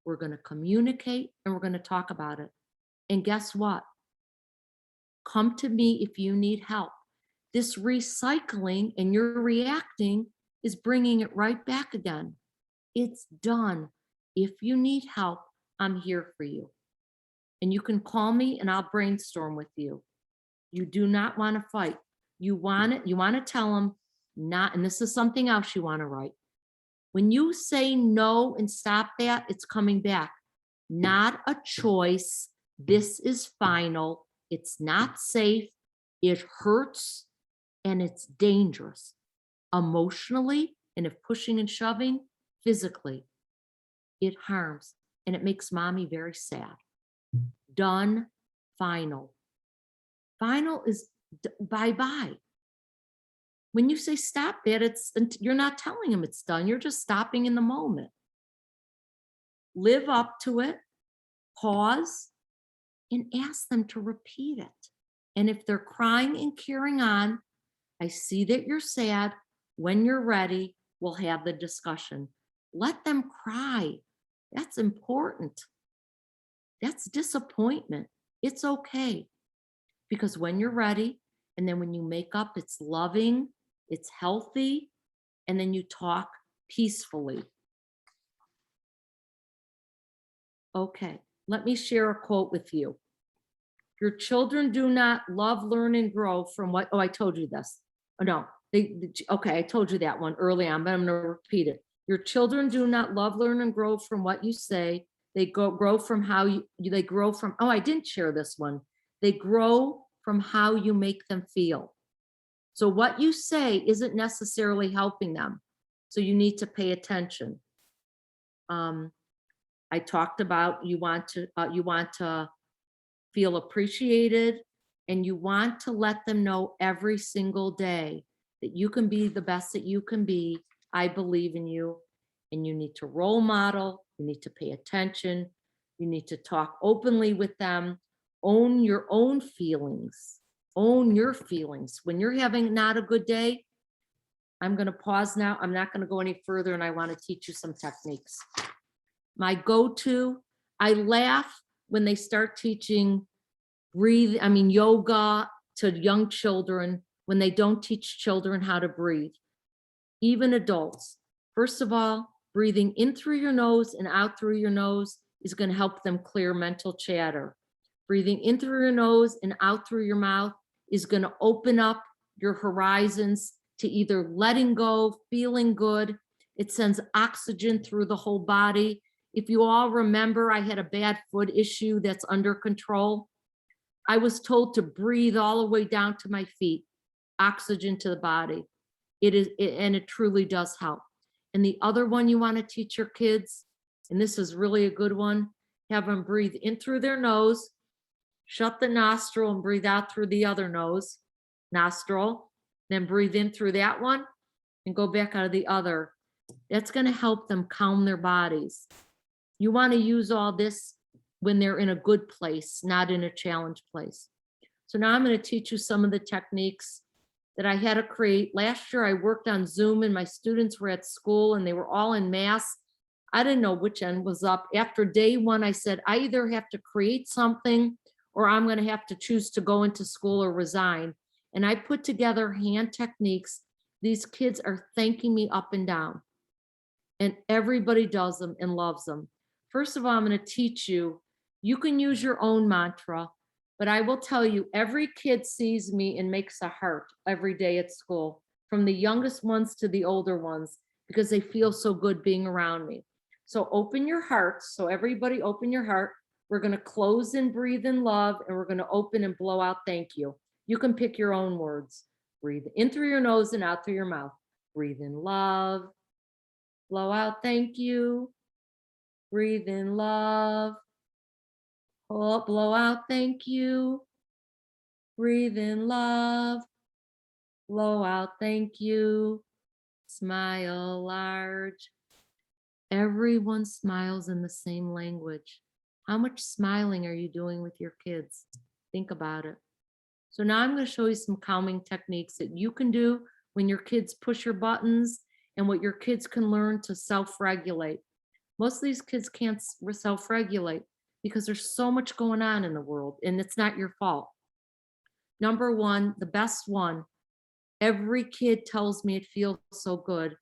We're going to communicate and we're going to talk about it. And guess what? Come to me if you need help. This recycling and you're reacting is bringing it right back again. It's done. If you need help, I'm here for you. And you can call me and I'll brainstorm with you. You do not want to fight. You want to tell them not, and this is something else you want to write. When you say no and stop that, it's coming back. Not a choice. This is final. It's not safe. It hurts and it's dangerous. Emotionally, and if pushing and shoving, physically, it harms and it makes mommy very sad. Done, final. Final is bye-bye. When you say stop that, you're not telling them it's done. You're just stopping in the moment. Live up to it, pause, and ask them to repeat it. And if they're crying and carrying on, I see that you're sad. When you're ready, we'll have the discussion. Let them cry. That's important. That's disappointment. It's okay. Because when you're ready, and then when you make up, it's loving, it's healthy, and then you talk peacefully. Okay, let me share a quote with you. Your children do not love, learn, and grow from what, I told you this. Oh, no, okay, I told you that one early on, but I'm gonna repeat it. Your children do not love, learn, and grow from what you say. They grow from how they grow from, I didn't share this one. They grow from how you make them feel. So what you say isn't necessarily helping them. So you need to pay attention. I talked about you want to feel appreciated, and you want to let them know every single day that you can be the best that you can be. I believe in you, and you need to role model. You need to pay attention. You need to talk openly with them. Own your own feelings. Own your feelings. When you're having not a good day, I'm going to pause now. I'm not going to go any further, and I want to teach you some techniques. My go-to, I laugh when they start teaching breathe. I mean, yoga to young children when they don't teach children how to breathe, even adults. First of all, breathing in through your nose and out through your nose is going to help them clear mental chatter. Breathing in through your nose and out through your mouth is going to open up your horizons to either letting go, feeling good. It sends oxygen through the whole body. If you all remember, I had a bad foot issue that's under control. I was told to breathe all the way down to my feet, oxygen to the body. And it truly does help. And the other one you want to teach your kids, and this is really a good one, have them breathe in through their nose, shut the nostril and breathe out through the other nose, nostril, then breathe in through that one and go back out of the other. That's going to help them calm their bodies. You want to use all this when they're in a good place, not in a challenge place. So now I'm going to teach you some of the techniques that I had to create. Last year I worked on Zoom and my students were at school and they were all in mass. I didn't know which end was up. After day one, I said, I either have to create something or I'm going to have to choose to go into school or resign. And I put together hand techniques. These kids are thanking me up and down. And everybody does them and loves them. First of all, I'm going to teach you, you can use your own mantra, but I will tell you, every kid sees me and makes a heart every day at school, from the youngest ones to the older ones, because they feel so good being around me. So open your hearts. So everybody open your heart. We're going to close and breathe in love, and we're going to open and blow out thank you. You can pick your own words. Breathe in through your nose and out through your mouth. Breathe in love. Blow out thank you. Breathe in love. Oh, blow out thank you. Breathe in love. Blow out thank you. Smile large. Everyone smiles in the same language. How much smiling are you doing with your kids? Think about it. So now I'm going to show you some calming techniques that you can do when your kids push your buttons and what your kids can learn to self-regulate. Most of these kids can't self-regulate because there's so much going on in the world and it's not your fault. Number one, the best one, every kid tells me it feels so good,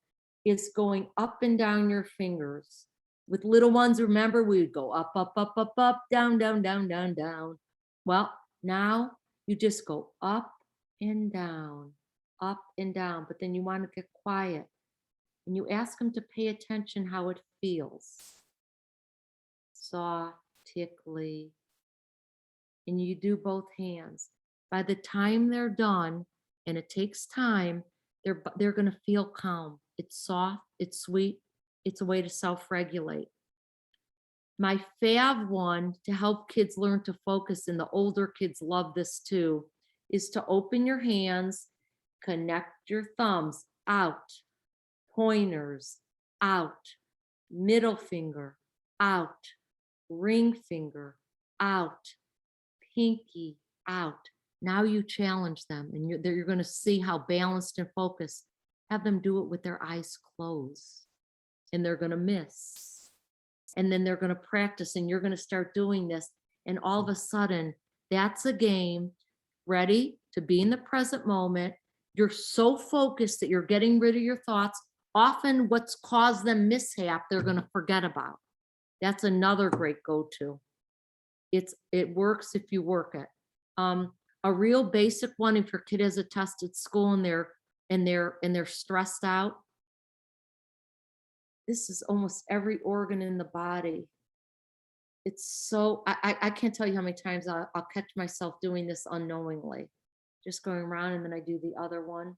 is going up and down your fingers. With little ones, remember, we would go up, up, up, up, up, down, down, down, down, down. Well, now you just go up and down, but then you want to get quiet and you ask them to pay attention how it feels. Soft, tickly, and you do both hands. By the time they're done, and it takes time, they're going to feel calm. It's soft, it's sweet, it's a way to self-regulate. My fav one to help kids learn to focus, and the older kids love this too, is to open your hands, connect your thumbs out, pointers out, middle finger out, ring finger out, pinky out. Now you challenge them and you're going to see how balanced and focused. Have them do it with their eyes closed and they're going to miss. And then they're going to practice and you're going to start doing this. And all of a sudden, that's a game. Ready to be in the present moment. You're so focused that you're getting rid of your thoughts. Often what's caused them mishap, they're going to forget about. That's another great go-to. It works if you work it. A real basic one, if your kid has a test at school and they're stressed out. This is almost every organ in the body. It's so, I can't tell you how many times I'll catch myself doing this unknowingly, just going around, and then I do the other one.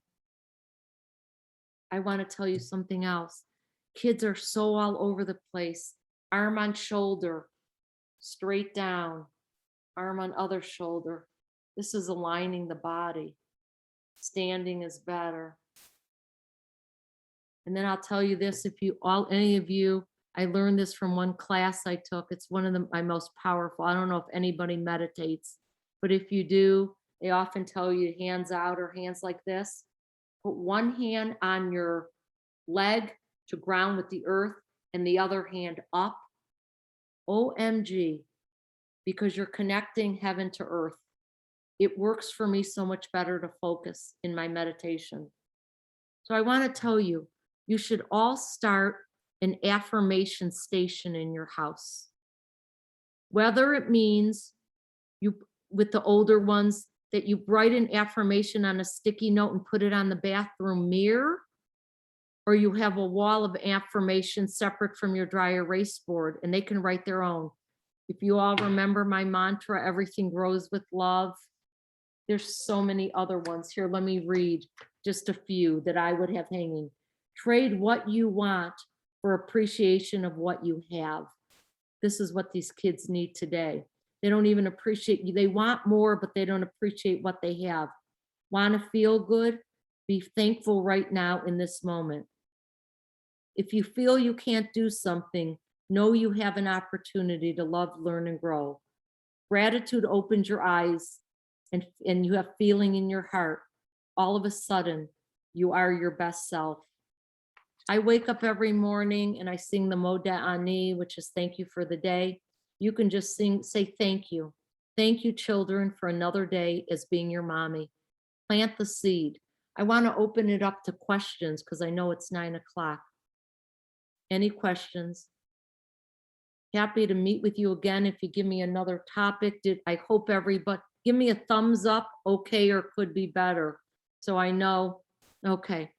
I want to tell you something else. Kids are so all over the place. Arm on shoulder, straight down, arm on other shoulder. This is aligning the body. Standing is better. And then I'll tell you this, any of you, I learned this from one class I took. It's one of my most powerful. I don't know if anybody meditates, but if you do, they often tell you hands out or hands like this. Put one hand on your leg to ground with the earth and the other hand up. OMG, because you're connecting heaven to earth. It works for me so much better to focus in my meditation. So I want to tell you, you should all start an affirmation station in your house. Whether it means you, with the older ones, that you write an affirmation on a sticky note and put it on the bathroom mirror, or you have a wall of affirmations separate from your dry erase board and they can write their own. If you all remember my mantra, everything grows with love. There's so many other ones here. Let me read just a few that I would have hanging. Trade what you want for appreciation of what you have. This is what these kids need today. They don't even appreciate you. They want more, but they don't appreciate what they have. Want to feel good? Be thankful right now in this moment. If you feel you can't do something, know you have an opportunity to love, learn, and grow. Gratitude opens your eyes and you have feeling in your heart. All of a sudden, you are your best self. I wake up every morning and I sing the Moda Ani, which is thank you for the day. You can just say thank you. Thank you, children, for another day as being your mommy. Plant the seed. I want to open it up to questions because I know it's 9 o'clock. Any questions? Happy to meet with you again if you give me another topic. I hope everybody, give me a thumbs up, okay, or could be better. So I know, okay.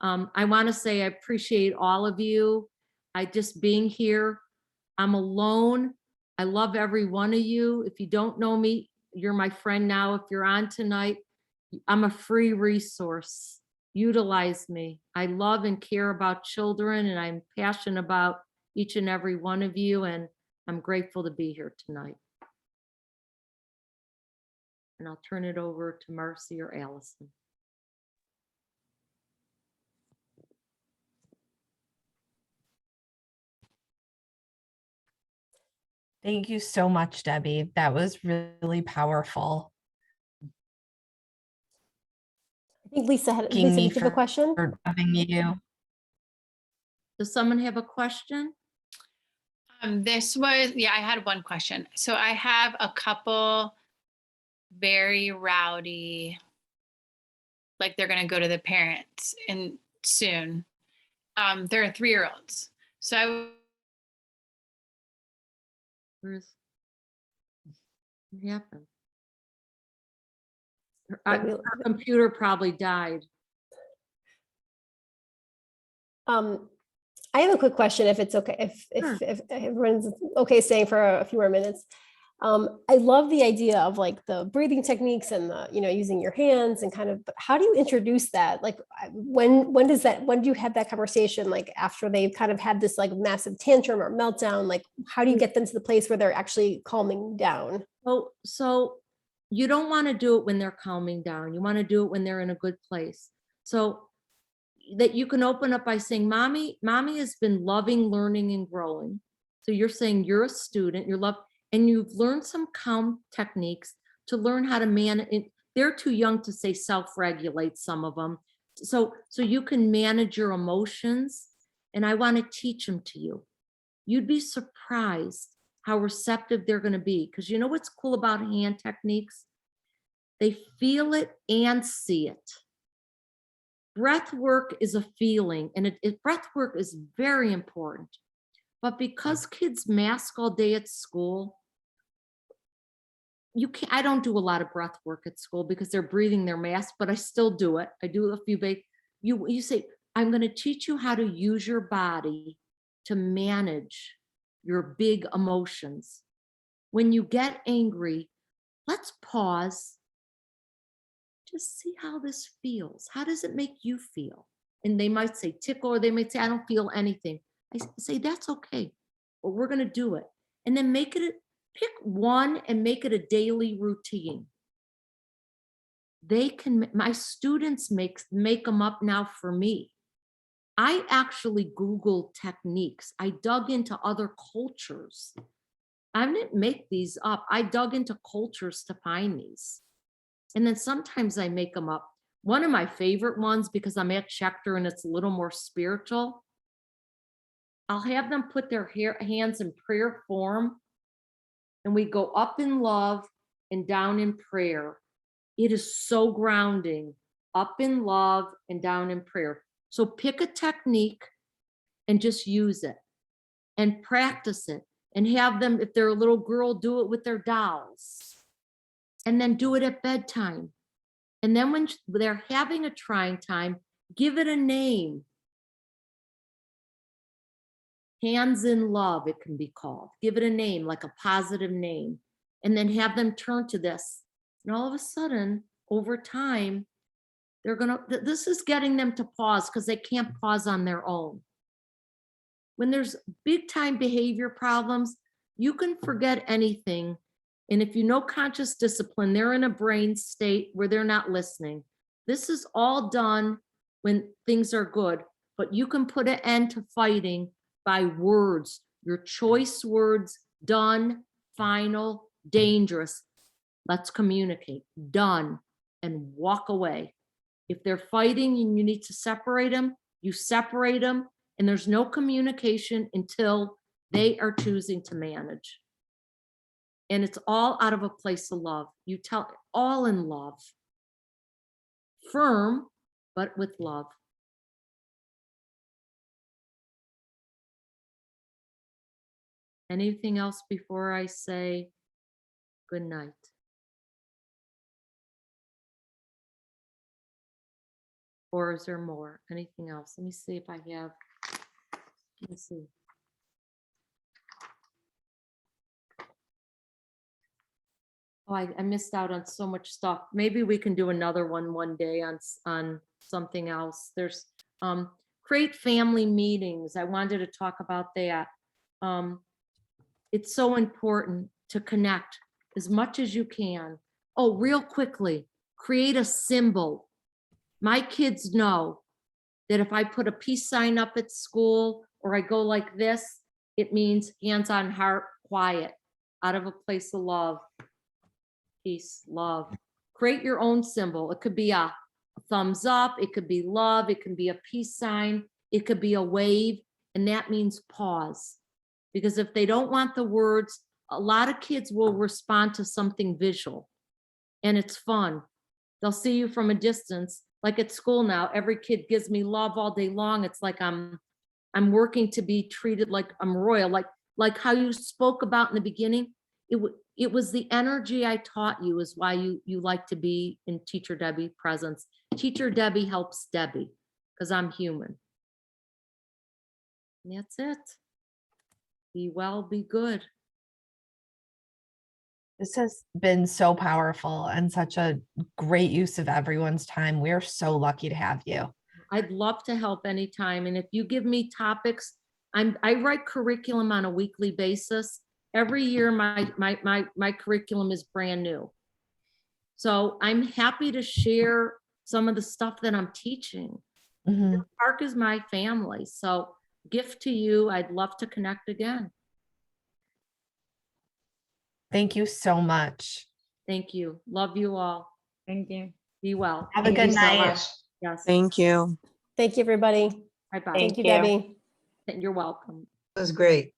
I want to say I appreciate all of you. I just being here. I'm alone. I love every one of you. If you don't know me, you're my friend now. If you're on tonight, I'm a free resource. Utilize me. I love and care about children, and I'm passionate about each and every one of you, and I'm grateful to be here tonight. And I'll turn it over to Marcy or Allison. Thank you so much, Debbie. That was really powerful. I think Lisa Thanking me did you have a question? for having you. Does someone have a question? This was, yeah, I had one question. So I have a couple very rowdy, like they're going to go to the parents and soon. They're 3-year-olds. So What happened? Her computer probably died. I have a quick question, if it's okay, if everyone's okay staying for a few more minutes. I love the idea of like the breathing techniques and the, using your hands and kind of, but how do you introduce that? Like when do you have that conversation? Like after they've kind of had this like massive tantrum or meltdown, like how do you get them to the place where they're actually calming down? So you don't want to do it when they're calming down. You want to do it when they're in a good place. So that you can open up by saying, mommy has been loving, learning, and growing. So you're saying you're a student, and you've learned some calm techniques to learn how to manage. They're too young to say self-regulate, some of them. So you can manage your emotions, and I want to teach them to you. You'd be surprised how receptive they're going to be, because you know what's cool about hand techniques? They feel it and see it. Breath work is a feeling, and breath work is very important. But because kids mask all day at school, I don't do a lot of breath work at school because they're breathing their mask, but I still do it. I do a few you say, I'm going to teach you how to use your body to manage your big emotions. When you get angry, let's pause. Just see how this feels. How does it make you feel? And they might say tickle, or they might say, I don't feel anything. I say, that's okay, but we're going to do it. And then pick one and make it a daily routine. My students make them up now for me. I actually Googled techniques. I dug into other cultures. I didn't make these up. I dug into cultures to find these. And then sometimes I make them up. One of my favorite ones, because I'm at Schechter and it's a little more spiritual, I'll have them put their hands in prayer form, and we go up in love and down in prayer. It is so grounding, up in love and down in prayer. So pick a technique and just use it and practice it, and have them, if they're a little girl, do it with their dolls, and then do it at bedtime. And then when they're having a trying time, give it a name. Hands in love, it can be called. Give it a name, like a positive name, and then have them turn to this. And all of a sudden, over time, they're gonna, this is getting them to pause, because they can't pause on their own. When there's big time behavior problems, you can forget anything. And if you know conscious discipline, they're in a brain state where they're not listening. This is all done when things are good, but you can put an end to fighting by words, your choice words: done, final, dangerous. Let's communicate, done, and walk away. If they're fighting and you need to separate them, you separate them, and there's no communication until they are choosing to manage. And it's all out of a place of love. You tell, all in love. Firm, but with love. Anything else before I say good night? Or is there more? Anything else? Let me see if I have. Let me see. Oh, I missed out on so much stuff. Maybe we can do another one day on something else. There's create family meetings. I wanted to talk about that. It's so important to connect as much as you can. Oh, real quickly, create a symbol. My kids know that if I put a peace sign up at school, or I go like this, it means hands on heart, quiet, out of a place of love. Peace, love. Create your own symbol. It could be a thumbs up, it could be love, it can be a peace sign, it could be a wave, and that means pause. Because if they don't want the words, a lot of kids will respond to something visual, and it's fun. They'll see you from a distance. Like at school now, every kid gives me love all day long. It's like I'm working to be treated like I'm royal, like how you spoke about in the beginning. It was the energy I taught you is why you like to be in Teacher Debbie presence. Teacher Debbie helps Debbie, because I'm human. And that's it. Be well, be good. This has been so powerful and such a great use of everyone's time. We're so lucky to have you. I'd love to help anytime. And if you give me topics, I write curriculum on a weekly basis. Every year, my curriculum is brand new. So I'm happy to share some of the stuff that I'm teaching. Mm-hmm. Park is my family. So gift to you. I'd love to connect again. Thank you so much. Thank you. Love you all. Thank you. Be well. Have a good night. Yes. Thank you. Thank you, everybody. Bye-bye. Thank you, Debbie. You're welcome. It was great.